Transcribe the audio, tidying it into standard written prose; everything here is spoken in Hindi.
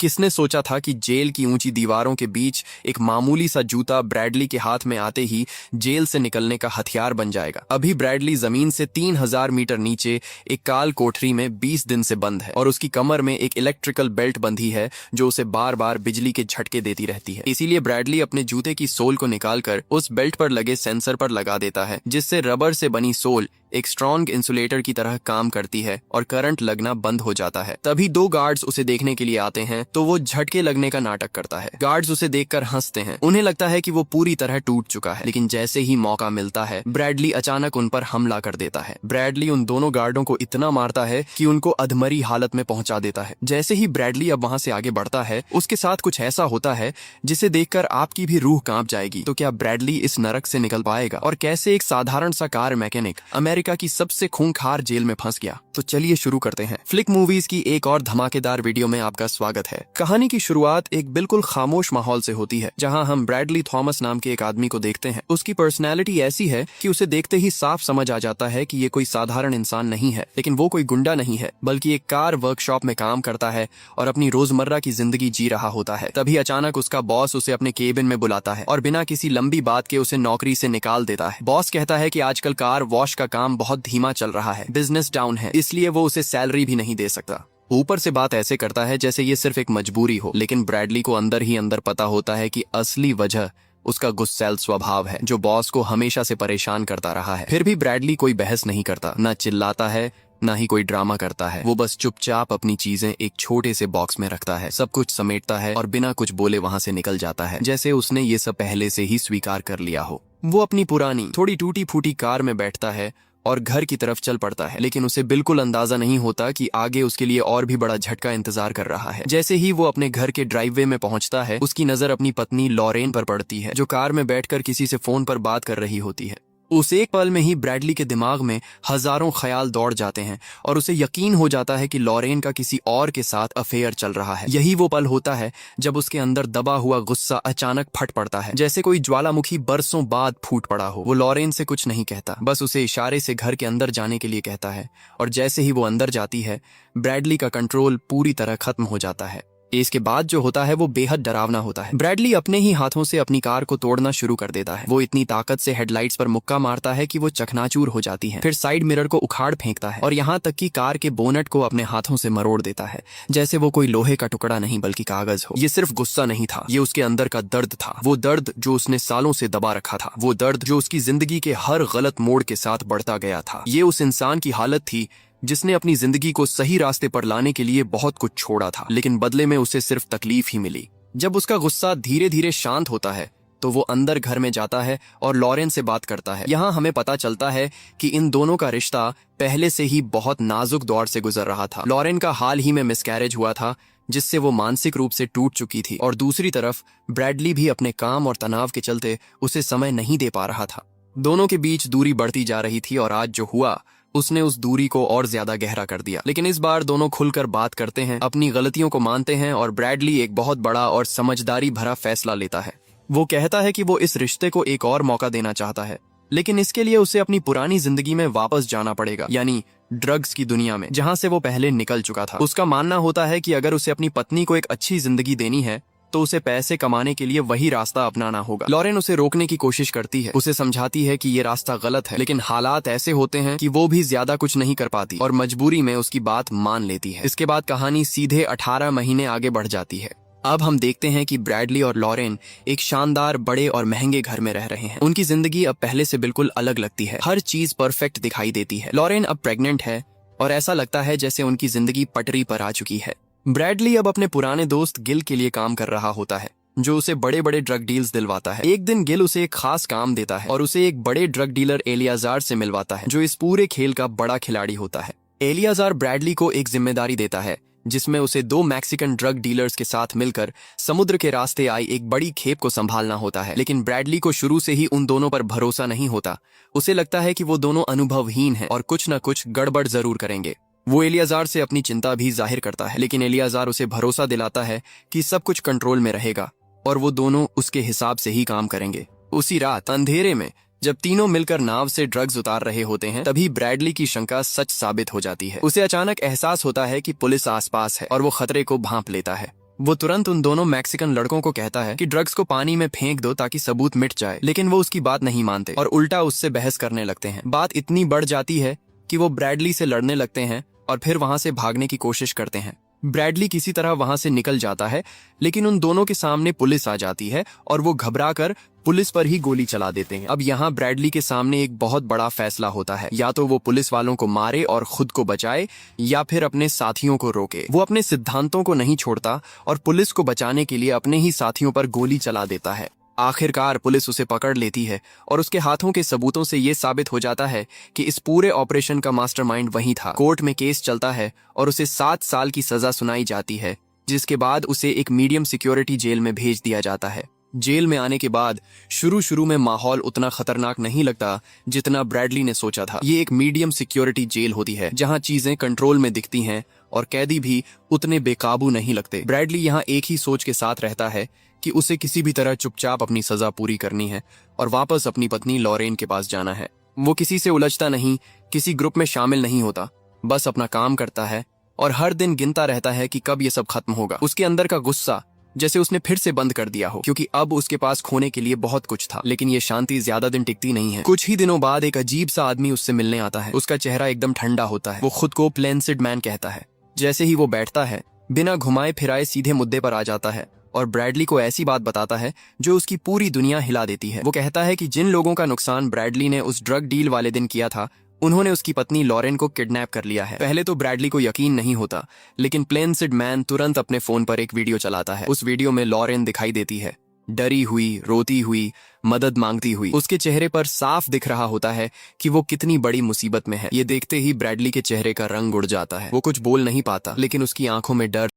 किसने सोचा था कि जेल की ऊंची दीवारों के बीच एक मामूली सा जूता ब्रैडली के हाथ में आते ही जेल से निकलने का हथियार बन जाएगा। अभी ब्रैडली जमीन से 3000 मीटर नीचे एक काल कोठरी में 20 दिन से बंद है और उसकी कमर में एक इलेक्ट्रिकल बेल्ट बंधी है जो उसे बार बार बिजली के झटके देती रहती है। इसीलिए ब्रैडली अपने जूते की सोल को निकालकर उस बेल्ट पर लगे सेंसर पर लगा देता है, जिससे रबर से बनी सोल एक स्ट्रॉन्ग इंसुलेटर की तरह काम करती है और करंट लगना बंद हो जाता है। तभी 2 गार्ड्स उसे देखने के लिए आते हैं तो वो झटके लगने का नाटक करता है। गार्ड्स उसे देखकर हंसते हैं। उन्हें लगता है कि वो पूरी तरह टूट चुका है, लेकिन जैसे ही मौका मिलता है ब्रैडली अचानक उन पर हमला कर देता है। ब्रैडली उन दोनों गार्डों को इतना मारता है कि उनको अधमरी हालत में पहुंचा देता है। जैसे ही ब्रैडली अब वहां से आगे बढ़ता है उसके साथ कुछ ऐसा होता है जिसे देखकर आपकी भी रूह कांप जाएगी। तो क्या ब्रैडली इस नरक से निकल पाएगा और कैसे एक साधारण सा कार मैकेनिक अमेरिका की सबसे खूंखार जेल में फंस गया? तो चलिए शुरू करते हैं। फ्लिक मूवीज की एक और धमाकेदार वीडियो में आपका स्वागत है। कहानी की शुरुआत एक बिल्कुल खामोश माहौल से होती है, जहां हम ब्रैडली थॉमस नाम के एक आदमी को देखते हैं। उसकी पर्सनैलिटी ऐसी है कि उसे देखते ही साफ समझ आ जाता है कि ये कोई साधारण इंसान नहीं है, लेकिन वो कोई गुंडा नहीं है, बल्कि एक कार वर्कशॉप में काम करता है और अपनी रोजमर्रा की जिंदगी जी रहा होता है। तभी अचानक उसका बॉस उसे अपने केबिन में बुलाता है और बिना किसी लंबी बात के उसे नौकरी से निकाल देता है। बॉस कहता है कि आजकल कार वॉश का काम बहुत धीमा चल रहा है, बिजनेस डाउन है, इसलिए वो उसे सैलरी भी नहीं दे सकता। ऊपर से बात ऐसे करता है जैसे ये सिर्फ एक मजबूरी हो, लेकिन ब्रैडली को अंदर ही अंदर पता होता है कि असली वजह उसका गुस्सैल स्वभाव है, जो बॉस को हमेशा से परेशान करता रहा है। फिर भी ब्रैडली कोई बहस नहीं करता, ना चिल्लाता है, ना ही कोई ड्रामा करता है। वो बस चुपचाप अपनी चीजें एक छोटे से बॉक्स में रखता है, सब कुछ समेटता है और बिना कुछ बोले वहां से निकल जाता है, जैसे उसने ये सब पहले से ही स्वीकार कर लिया हो। वो अपनी पुरानी थोड़ी टूटी फूटी कार में बैठता है और घर की तरफ चल पड़ता है, लेकिन उसे बिल्कुल अंदाजा नहीं होता कि आगे उसके लिए और भी बड़ा झटका इंतजार कर रहा है। जैसे ही वो अपने घर के ड्राइववे में पहुंचता है, उसकी नजर अपनी पत्नी लॉरेन पर पड़ती है, जो कार में बैठकर किसी से फोन पर बात कर रही होती है। उस एक पल में ही ब्रैडली के दिमाग में हजारों ख्याल दौड़ जाते हैं और उसे यकीन हो जाता है कि लॉरेन का किसी और के साथ अफेयर चल रहा है। यही वो पल होता है जब उसके अंदर दबा हुआ गुस्सा अचानक फट पड़ता है, जैसे कोई ज्वालामुखी बरसों बाद फूट पड़ा हो। वो लॉरेन से कुछ नहीं कहता, बस उसे इशारे से घर के अंदर जाने के लिए कहता है, और जैसे ही वो अंदर जाती है ब्रैडली का कंट्रोल पूरी तरह खत्म हो जाता है। इसके बाद जो होता है वो बेहद डरावना होता है। ब्रैडली अपने ही हाथों से अपनी कार को तोड़ना शुरू कर देता है। वो इतनी ताकत से हेडलाइट्स पर मुक्का मारता है कि वो चकनाचूर हो जाती हैं। फिर साइड मिरर को उखाड़ फेंकता है और यहाँ तक कि कार के बोनट को अपने हाथों से मरोड़ देता है, जैसे वो कोई लोहे का टुकड़ा नहीं बल्कि कागज हो। ये सिर्फ गुस्सा नहीं था, ये उसके अंदर का दर्द था। वो दर्द जो उसने सालों से दबा रखा था, वो दर्द जो उसकी जिंदगी के हर गलत मोड़ के साथ बढ़ता गया था। ये उस इंसान की हालत थी जिसने अपनी जिंदगी को सही रास्ते पर लाने के लिए बहुत कुछ छोड़ा था, लेकिन बदले में उसे सिर्फ तकलीफ ही मिली। जब उसका गुस्सा धीरे धीरे शांत होता है तो वो अंदर घर में जाता है और लॉरेन से बात करता है। यहाँ हमें पता चलता है कि इन दोनों का रिश्ता पहले से ही बहुत नाजुक दौर से गुजर रहा था। लॉरेन का हाल ही में मिसकैरेज हुआ था, जिससे वो मानसिक रूप से टूट चुकी थी, और दूसरी तरफ ब्रैडली भी अपने काम और तनाव के चलते उसे समय नहीं दे पा रहा था। दोनों के बीच दूरी बढ़ती जा रही थी और आज जो हुआ उसने उस दूरी को और ज्यादा गहरा कर दिया। लेकिन इस बार दोनों खुलकर बात करते हैं, अपनी गलतियों को मानते हैं और ब्रैडली एक बहुत बड़ा और समझदारी भरा फैसला लेता है। वो कहता है कि वो इस रिश्ते को एक और मौका देना चाहता है, लेकिन इसके लिए उसे अपनी पुरानी जिंदगी में वापस जाना पड़ेगा, यानी ड्रग्स की दुनिया में, जहां से वो पहले निकल चुका था। उसका मानना होता है कि अगर उसे अपनी पत्नी को एक अच्छी जिंदगी देनी है तो उसे पैसे कमाने के लिए वही रास्ता अपनाना होगा। लॉरेन उसे रोकने की कोशिश करती है, उसे समझाती है कि ये रास्ता गलत है, लेकिन हालात ऐसे होते हैं कि वो भी ज्यादा कुछ नहीं कर पाती और मजबूरी में उसकी बात मान लेती है। इसके बाद कहानी सीधे 18 महीने आगे बढ़ जाती है। अब हम देखते हैं कि ब्रैडली और लॉरेन एक शानदार बड़े और महंगे घर में रह रहे हैं। उनकी जिंदगी अब पहले से बिल्कुल अलग लगती है, हर चीज परफेक्ट दिखाई देती है। लॉरेन अब प्रेग्नेंट है और ऐसा लगता है जैसे उनकी जिंदगी पटरी पर आ चुकी है। ब्रैडली अब अपने पुराने दोस्त गिल के लिए काम कर रहा होता है, जो उसे बड़े बड़े ड्रग डील्स दिलवाता है। एक दिन गिल उसे एक खास काम देता है और उसे एक बड़े ड्रग डीलर एलियाजार से मिलवाता है, जो इस पूरे खेल का बड़ा खिलाड़ी होता है। एलियाजार ब्रैडली को एक जिम्मेदारी देता है, जिसमें उसे 2 मैक्सिकन ड्रग डीलर्स के साथ मिलकर समुद्र के रास्ते आई एक बड़ी खेप को संभालना होता है। लेकिन ब्रैडली को शुरू से ही उन दोनों पर भरोसा नहीं होता। उसे लगता है कि वो दोनों अनुभवहीन हैं और कुछ न कुछ गड़बड़ जरूर करेंगे। वो एलियाजार से अपनी चिंता भी जाहिर करता है, लेकिन एलियाजार उसे भरोसा दिलाता है कि सब कुछ कंट्रोल में रहेगा और वो दोनों उसके हिसाब से ही काम करेंगे। उसी रात अंधेरे में जब तीनों मिलकर नाव से ड्रग्स उतार रहे होते हैं, तभी ब्रैडली की शंका सच साबित हो जाती है। उसे अचानक एहसास होता है कि पुलिस आसपास है और वो खतरे को भांप लेता है। वो तुरंत उन दोनों मैक्सिकन लड़कों को कहता है कि ड्रग्स को पानी में फेंक दो ताकि सबूत मिट जाए, लेकिन वो उसकी बात नहीं मानते और उल्टा उससे बहस करने लगते हैं। बात इतनी बढ़ जाती है कि वो ब्रैडली से लड़ने लगते हैं और फिर वहां से भागने की कोशिश करते हैं। ब्रैडली किसी तरह वहां से निकल जाता है, लेकिन उन दोनों के सामने पुलिस आ जाती है और वो घबराकर पुलिस पर ही गोली चला देते हैं। अब यहाँ ब्रैडली के सामने एक बहुत बड़ा फैसला होता है, या तो वो पुलिस वालों को मारे और खुद को बचाए या फिर अपने साथियों को रोके। वो अपने सिद्धांतों को नहीं छोड़ता और पुलिस को बचाने के लिए अपने ही साथियों पर गोली चला देता है। आखिरकार पुलिस उसे पकड़ लेती है और उसके हाथों के सबूतों से ये साबित हो जाता है कि इस पूरे ऑपरेशन का मास्टरमाइंड वही था। कोर्ट में केस चलता है और उसे 7 साल की सजा सुनाई जाती है, जिसके बाद उसे एक मीडियम सिक्योरिटी जेल में भेज दिया जाता है। जेल में आने के बाद शुरू में माहौल उतना खतरनाक नहीं लगता जितना ब्रैडली ने सोचा था। ये एक मीडियम सिक्योरिटी जेल होती है जहां चीजें कंट्रोल में दिखती हैं और कैदी भी उतने बेकाबू नहीं लगते। ब्रैडली यहाँ एक ही सोच के साथ रहता है कि उसे किसी भी तरह चुपचाप अपनी सजा पूरी करनी है और वापस अपनी पत्नी लॉरेन के पास जाना है। वो किसी से उलझता नहीं, किसी ग्रुप में शामिल नहीं होता, बस अपना काम करता है और हर दिन गिनता रहता है कि कब ये सब खत्म होगा। उसके अंदर का गुस्सा जैसे उसने फिर से बंद कर दिया हो, क्योंकि अब उसके पास खोने के लिए बहुत कुछ था। लेकिन ये शांति ज्यादा दिन टिकती नहीं है। कुछ ही दिनों बाद एक अजीब सा आदमी उससे मिलने आता है। उसका चेहरा एकदम ठंडा होता है। वो खुद को प्लेंसिड मैन कहता है। जैसे ही वो बैठता है, बिना घुमाए फिराए सीधे मुद्दे पर आ जाता है और ब्रैडली को ऐसी बात बताता है जो उसकी पूरी दुनिया हिला देती है। वो कहता है कि जिन लोगों का नुकसान ब्रैडली ने उस ड्रग डील वाले दिन किया था, उन्होंने उसकी पत्नी लॉरेन को किडनैप कर लिया है। पहले तो ब्रैडली को यकीन नहीं होता, लेकिन प्लेनसिड मैन तुरंत अपने फोन पर एक वीडियो चलाता है। उस वीडियो में लॉरेन दिखाई देती है, डरी हुई, रोती हुई, मदद मांगती हुई। उसके चेहरे पर साफ दिख रहा होता है कि वो कितनी बड़ी मुसीबत में है। ये देखते ही ब्रैडली के चेहरे का रंग उड़ जाता है। वो कुछ बोल नहीं पाता, लेकिन उसकी आंखों में डर